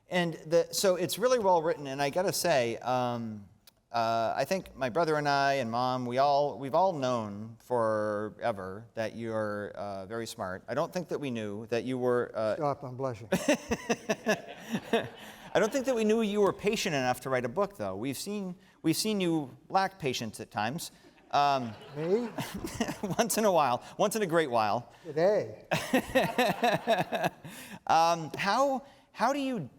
And so it's really well written, and I gotta say, I think my brother and I and Mom, we've all known forever that you're very smart. I don't think that we knew that you were... Stop, I'm blushing. I don't think that we knew you were patient enough to write a book, though. We've seen you lack patience at times. Me? Once in a while, once in a great while. Today. How do you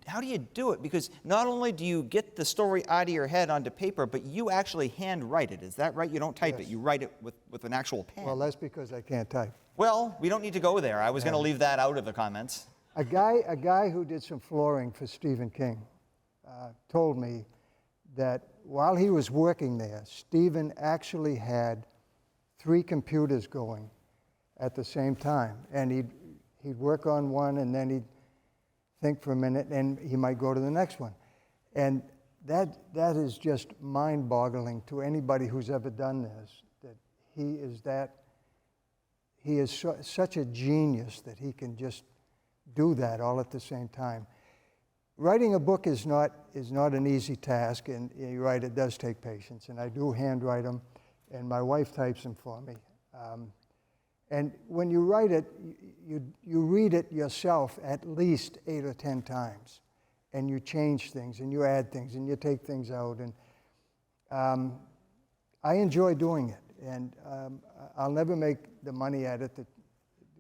do it? Because not only do you get the story out of your head onto paper, but you actually hand write it. Is that right? You don't type Yes. it. You write it with an actual pen. Well, that's because I can't type. Well, we don't need to go there. I was going to leave that out of the comments. A guy who did some flooring for Stephen King told me that while he was working there, Stephen actually had 3 computers going at the same time. And he'd work on one, and then he'd think for a minute, and he might go to the next one. And that is just mind-boggling to anybody who's ever done this, that he is such a genius that he can just do that all at the same time. Writing a book is not an easy task, and you're right, it does take patience, and I do handwrite them, and my wife types them for me. And when you write it, you read it yourself at least 8 or 10 times, and you change things, and you add things, and you take things out, and I enjoy doing it, and I'll never make the money at it that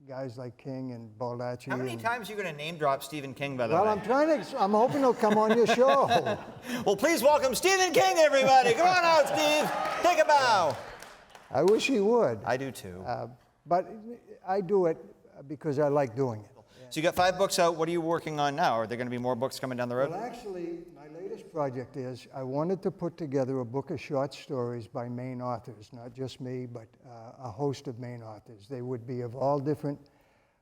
guys like King and Baldacci. How many times are you going to name drop Stephen King, by the way? Well, I'm hoping he'll come on your show. Well, please welcome Stephen King, everybody. Come on out, Steve. Take a bow. I wish he would. I do too. But I do it because I like doing it. So you got 5 books out. What are you working on now? Are there going to be more books coming down the road? Well, actually, my latest project is I wanted to put together a book of short stories by Maine authors, not just me, but a host of Maine authors. They would be of all different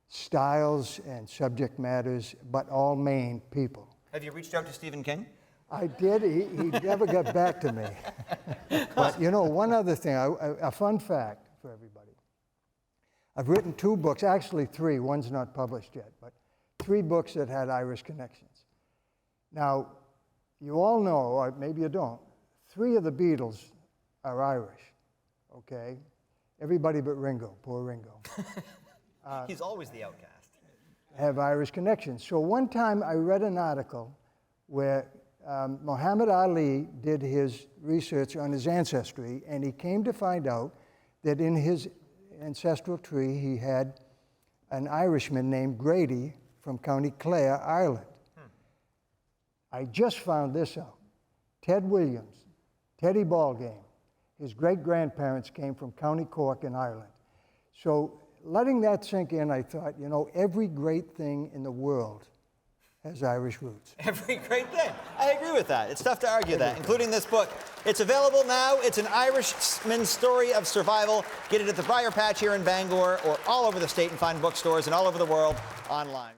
styles and subject matters, but all Maine people. Have you reached out to Stephen King? I did. He never got back to me. But, you know, one other thing, a fun fact for everybody. I've written 2 books, actually 3. One's not published yet, but 3 books that had Irish connections. Now, you all know, or maybe you don't, 3 of the Beatles are Irish, okay? Everybody but Ringo, poor Ringo. He's always the outcast. Have Irish connections. So one time I read an article where Muhammad Ali did his research on his ancestry, and he came to find out that in his ancestral tree he had an Irishman named Grady from County Clare, Ireland. I just found this out. Ted Williams, Teddy Ballgame, his great-grandparents came from County Cork in Ireland. So letting that sink in, I thought, you know, every great thing in the world has Irish roots. Every great thing. I agree with that. It's tough to argue that, including this book. It's available now. It's an Irishman's story of survival. Get it at the Briar Patch here in Bangor or all over the state and find bookstores and all over the world online.